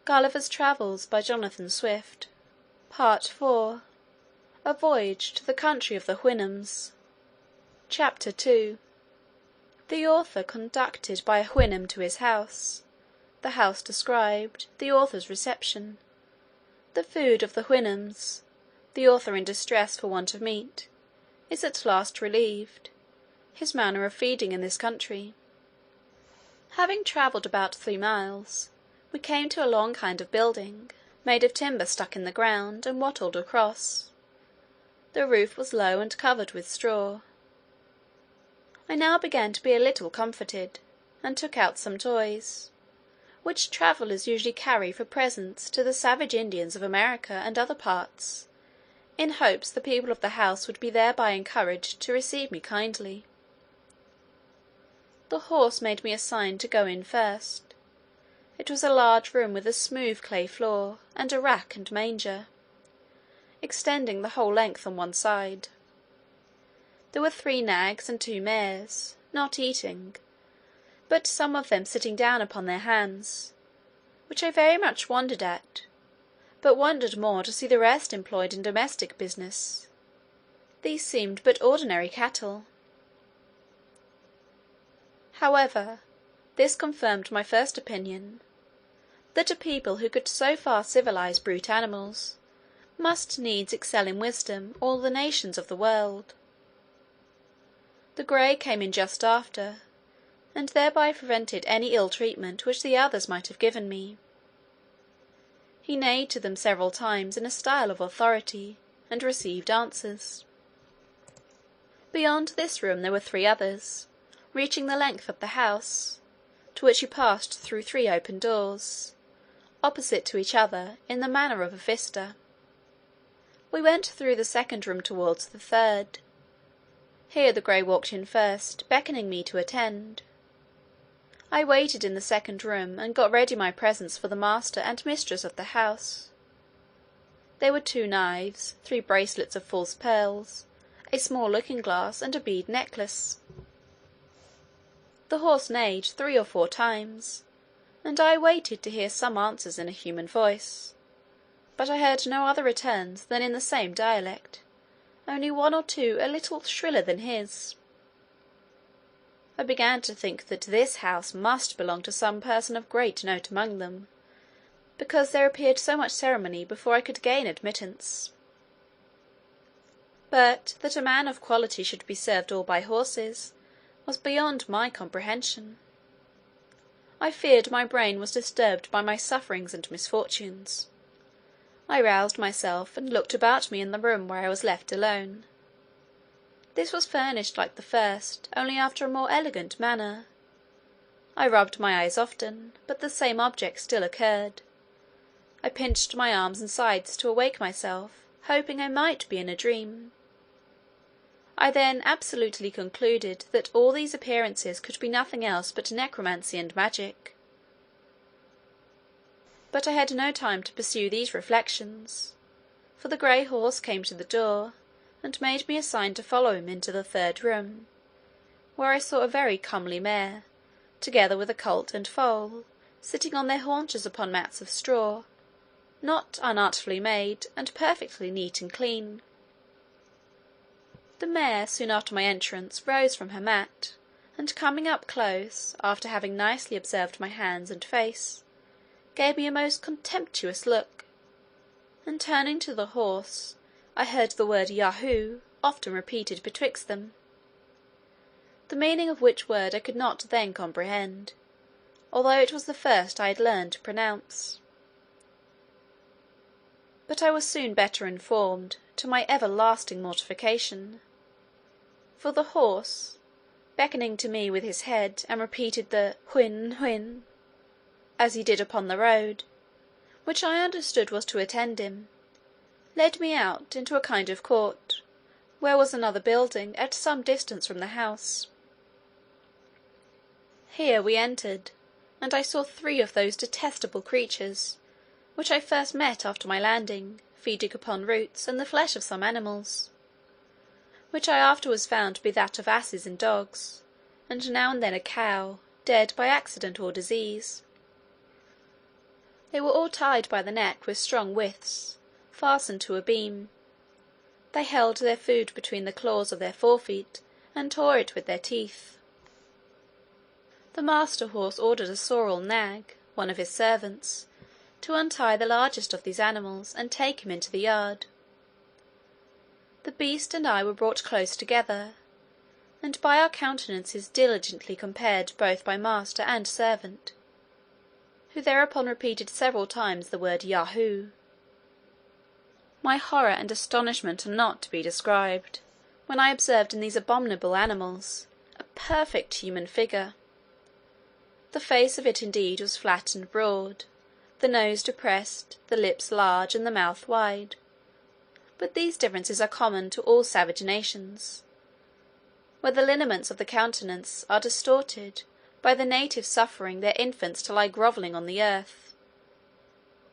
Gulliver's Travels by Jonathan Swift. Part IV. A Voyage to the Country of the Houyhnhnms. Chapter II. The author conducted by a Houyhnhnm to his house. The house described. The author's reception. The food of the Houyhnhnms. The author in distress for want of meat. Is at last relieved. His manner of feeding in this country. Having travelled about 3 miles, we came to a long kind of building, made of timber stuck in the ground, and wattled across. The roof was low and covered with straw. I now began to be a little comforted, and took out some toys, which travellers usually carry for presents to the savage Indians of America and other parts, in hopes the people of the house would be thereby encouraged to receive me kindly. The horse made me a sign to go in first. It was a large room with a smooth clay floor, and a rack and manger, extending the whole length on one side. There were 3 nags and 2 mares, not eating, but some of them sitting down upon their hams, which I very much wondered at, but wondered more to see the rest employed in domestic business. These seemed but ordinary cattle. However, this confirmed my first opinion, that a people who could so far civilize brute animals must needs excel in wisdom all the nations of the world. The grey came in just after, and thereby prevented any ill treatment which the others might have given me. He neighed to them several times in a style of authority, and received answers. Beyond this room there were 3 others, reaching the length of the house, to which you passed through 3 open doors, opposite to each other, in the manner of a vista. We went through the second room towards the third. Here the grey walked in first, beckoning me to attend. I waited in the second room, and got ready my presents for the master and mistress of the house. There were 2 knives, 3 bracelets of false pearls, a small looking-glass, and a bead necklace. The horse neighed 3 or 4 times, and I waited to hear some answers in a human voice, but I heard no other returns than in the same dialect, only 1 or 2 a little shriller than his. I began to think that this house must belong to some person of great note among them, because there appeared so much ceremony before I could gain admittance. But that a man of quality should be served all by horses was beyond my comprehension. I feared my brain was disturbed by my sufferings and misfortunes. I roused myself, and looked about me in the room where I was left alone. This was furnished like the first, only after a more elegant manner. I rubbed my eyes often, but the same object still occurred. I pinched my arms and sides to awake myself, hoping I might be in a dream. I then absolutely concluded that all these appearances could be nothing else but necromancy and magic. But I had no time to pursue these reflections, for the grey horse came to the door, and made me a sign to follow him into the third room, where I saw a very comely mare, together with a colt and foal, sitting on their haunches upon mats of straw, not unartfully made, and perfectly neat and clean. The mare, soon after my entrance, rose from her mat, and coming up close, after having nicely observed my hands and face, gave me a most contemptuous look, and turning to the horse, I heard the word Yahoo often repeated betwixt them, the meaning of which word I could not then comprehend, although it was the first I had learned to pronounce. But I was soon better informed, to my everlasting mortification, for the horse, beckoning to me with his head, and repeated the Hwin, Hwin, as he did upon the road, which I understood was to attend him, led me out into a kind of court, where was another building at some distance from the house. Here we entered, and I saw 3 of those detestable creatures, which I first met after my landing, feeding upon roots and the flesh of some animals, which I afterwards found to be that of asses and dogs, and now and then a cow, dead by accident or disease. They were all tied by the neck with strong withes, fastened to a beam. They held their food between the claws of their forefeet, and tore it with their teeth. The master horse ordered a sorrel nag, one of his servants, to untie the largest of these animals, and take him into the yard. The beast and I were brought close together, and by our countenances diligently compared both by master and servant, who thereupon repeated several times the word Yahoo. My horror and astonishment are not to be described, when I observed in these abominable animals a perfect human figure. The face of it indeed was flat and broad, the nose depressed, the lips large, and the mouth wide. But these differences are common to all savage nations, where the lineaments of the countenance are distorted by the natives suffering their infants to lie grovelling on the earth,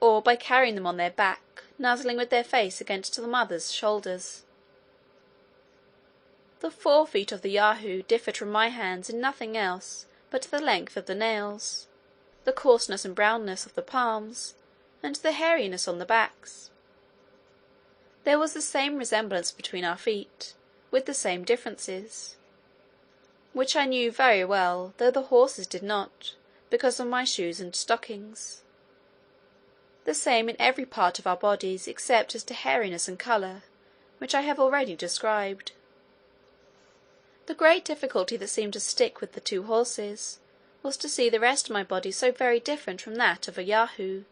or by carrying them on their back, nuzzling with their face against the mother's shoulders. The forefeet of the Yahoo differed from my hands in nothing else but the length of the nails, the coarseness and brownness of the palms, and the hairiness on the backs. There was the same resemblance between our feet, with the same differences, which I knew very well, though the horses did not, because of my shoes and stockings. The same in every part of our bodies, except as to hairiness and colour, which I have already described. The great difficulty that seemed to stick with the two horses was to see the rest of my body so very different from that of a Yahoo,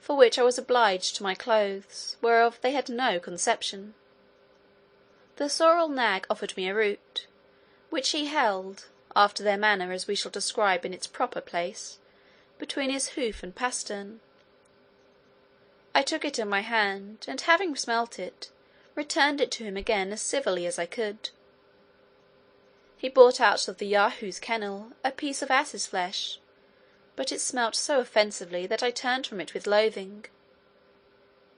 for which I was obliged to my clothes, whereof they had no conception. The sorrel nag offered me a root, which he held, after their manner as we shall describe in its proper place, between his hoof and pastern. I took it in my hand, and having smelt it, returned it to him again as civilly as I could. He brought out of the Yahoo's kennel a piece of ass's flesh, but it smelt so offensively that I turned from it with loathing.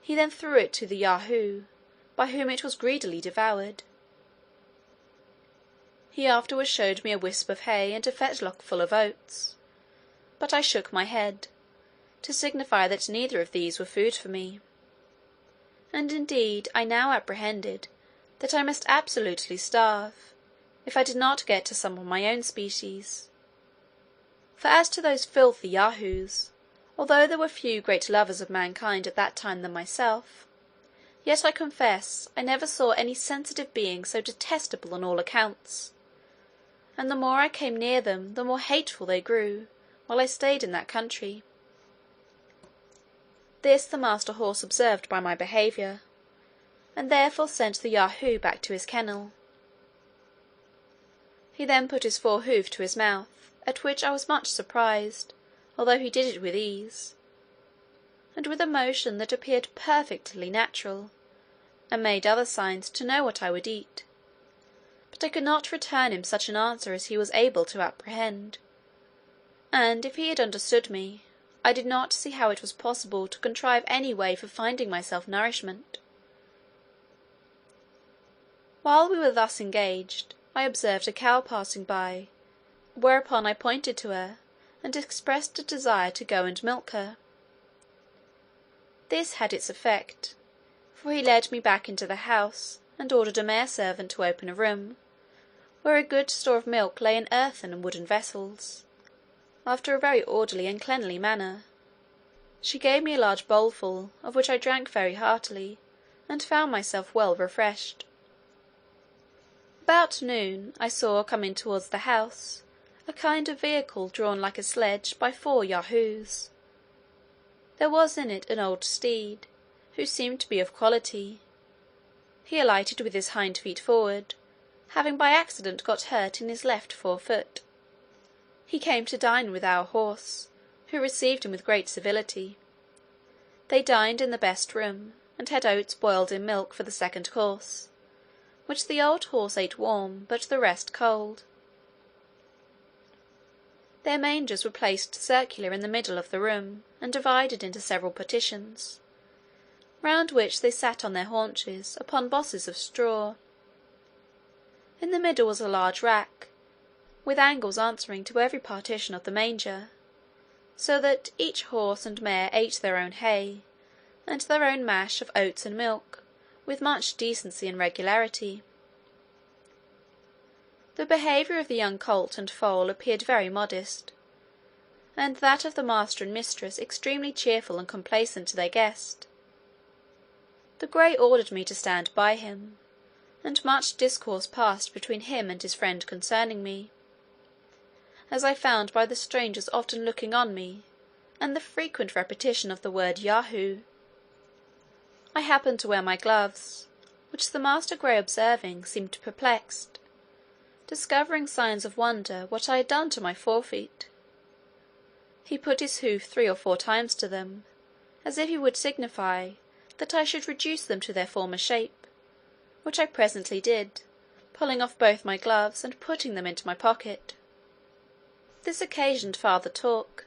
He then threw it to the Yahoo, by whom it was greedily devoured. He afterwards showed me a wisp of hay and a fetlock full of oats, but I shook my head, to signify that neither of these were food for me; and indeed I now apprehended that I must absolutely starve, if I did not get to some of my own species. For as to those filthy Yahoos, although there were few greater lovers of mankind at that time than myself, yet I confess I never saw any sensitive being so detestable on all accounts; and the more I came near them, the more hateful they grew, while I stayed in that country. This the master horse observed by my behaviour, and therefore sent the Yahoo back to his kennel. He then put his fore hoof to his mouth, at which I was much surprised, although he did it with ease, and with a motion that appeared perfectly natural, and made other signs to know what I would eat; but I could not return him such an answer as he was able to apprehend, and if he had understood me, I did not see how it was possible to contrive any way for finding myself nourishment. While we were thus engaged, I observed a cow passing by, whereupon I pointed to her, and expressed a desire to go and milk her. This had its effect, for he led me back into the house, and ordered a mare servant to open a room, where a good store of milk lay in earthen and wooden vessels, after a very orderly and cleanly manner. She gave me a large bowlful, of which I drank very heartily, and found myself well refreshed. About noon I saw come in towards the house a kind of vehicle drawn like a sledge by 4 Yahoos. There was in it an old steed, who seemed to be of quality. He alighted with his hind feet forward, having by accident got hurt in his left forefoot. He came to dine with our horse, who received him with great civility. They dined in the best room, and had oats boiled in milk for the second course, which the old horse ate warm, but the rest cold. Their mangers were placed circular in the middle of the room, and divided into several partitions, round which they sat on their haunches, upon bosses of straw. In the middle was a large rack, with angles answering to every partition of the manger, so that each horse and mare ate their own hay, and their own mash of oats and milk, with much decency and regularity. The behaviour of the young colt and foal appeared very modest, and that of the master and mistress extremely cheerful and complaisant to their guest. The grey ordered me to stand by him, and much discourse passed between him and his friend concerning me, as I found by the strangers often looking on me, and the frequent repetition of the word Yahoo. I happened to wear my gloves, which the master grey observing, seemed perplexed, discovering signs of wonder what I had done to my forefeet. He put his hoof 3 or 4 times to them, as if he would signify that I should reduce them to their former shape, which I presently did, pulling off both my gloves and putting them into my pocket. This occasioned farther talk,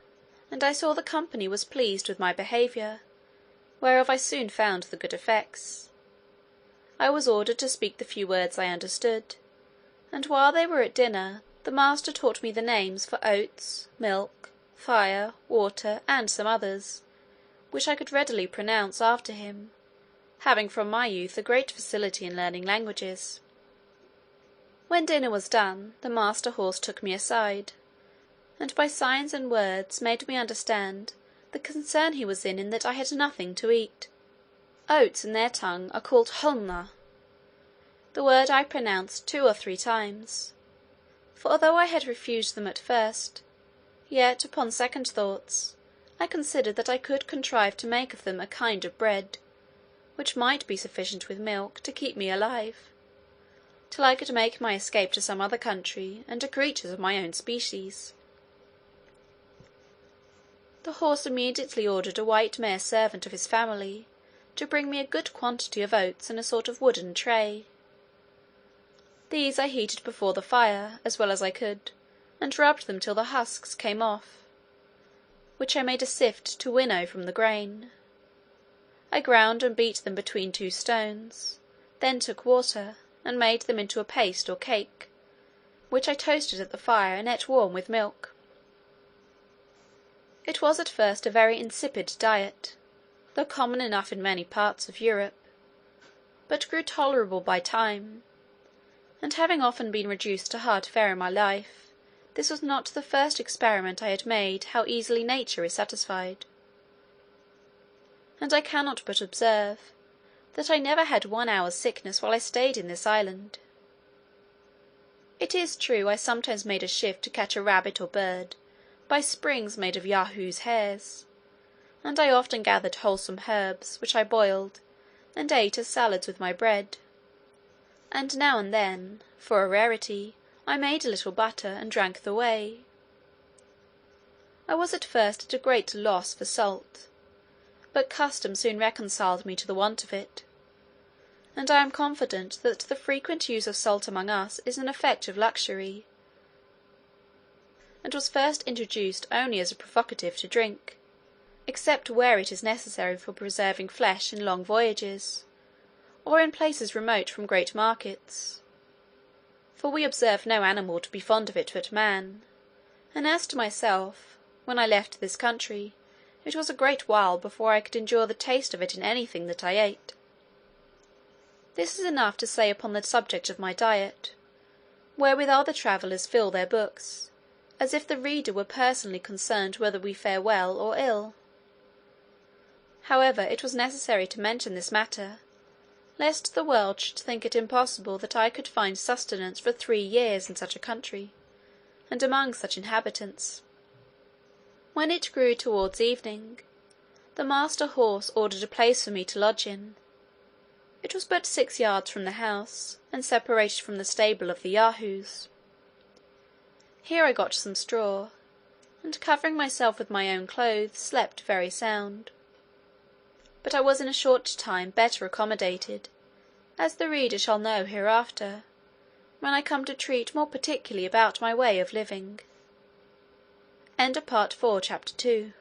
and I saw the company was pleased with my behaviour, whereof I soon found the good effects. I was ordered to speak the few words I understood, and while they were at dinner, the master taught me the names for oats, milk, fire, water, and some others, which I could readily pronounce after him, having from my youth a great facility in learning languages. When dinner was done, the master horse took me aside, and by signs and words made me understand the concern he was in that I had nothing to eat. Oats in their tongue are called hulna. The word I pronounced 2 or 3 times, for although I had refused them at first, yet upon second thoughts I considered that I could contrive to make of them a kind of bread, which might be sufficient with milk to keep me alive, till I could make my escape to some other country, and to creatures of my own species. The horse immediately ordered a white mare servant of his family to bring me a good quantity of oats in a sort of wooden tray. These I heated before the fire, as well as I could, and rubbed them till the husks came off, which I made a sift to winnow from the grain. I ground and beat them between 2 stones, then took water, and made them into a paste or cake, which I toasted at the fire and ate warm with milk. It was at first a very insipid diet, though common enough in many parts of Europe, but grew tolerable by time, and having often been reduced to hard fare in my life, this was not the first experiment I had made how easily nature is satisfied. And I cannot but observe, that I never had 1 hour's sickness while I stayed in this island. It is true I sometimes made a shift to catch a rabbit or bird, by springs made of Yahoo's hairs, and I often gathered wholesome herbs, which I boiled, and ate as salads with my bread; and now and then, for a rarity, I made a little butter, and drank the whey. I was at first at a great loss for salt, but custom soon reconciled me to the want of it, and I am confident that the frequent use of salt among us is an effect of luxury, and was first introduced only as a provocative to drink, except where it is necessary for preserving flesh in long voyages, or in places remote from great markets; for we observe no animal to be fond of it but man; and as to myself, when I left this country, it was a great while before I could endure the taste of it in anything that I ate. This is enough to say upon the subject of my diet, wherewith other travellers fill their books, as if the reader were personally concerned whether we fare well or ill. However, it was necessary to mention this matter, lest the world should think it impossible that I could find sustenance for 3 years in such a country, and among such inhabitants. When it grew towards evening, the master horse ordered a place for me to lodge in. It was but 6 yards from the house, and separated from the stable of the Yahoos. Here I got some straw, and covering myself with my own clothes, slept very sound. But I was in a short time better accommodated, as the reader shall know hereafter, when I come to treat more particularly about my way of living. Part 4, Chapter 2.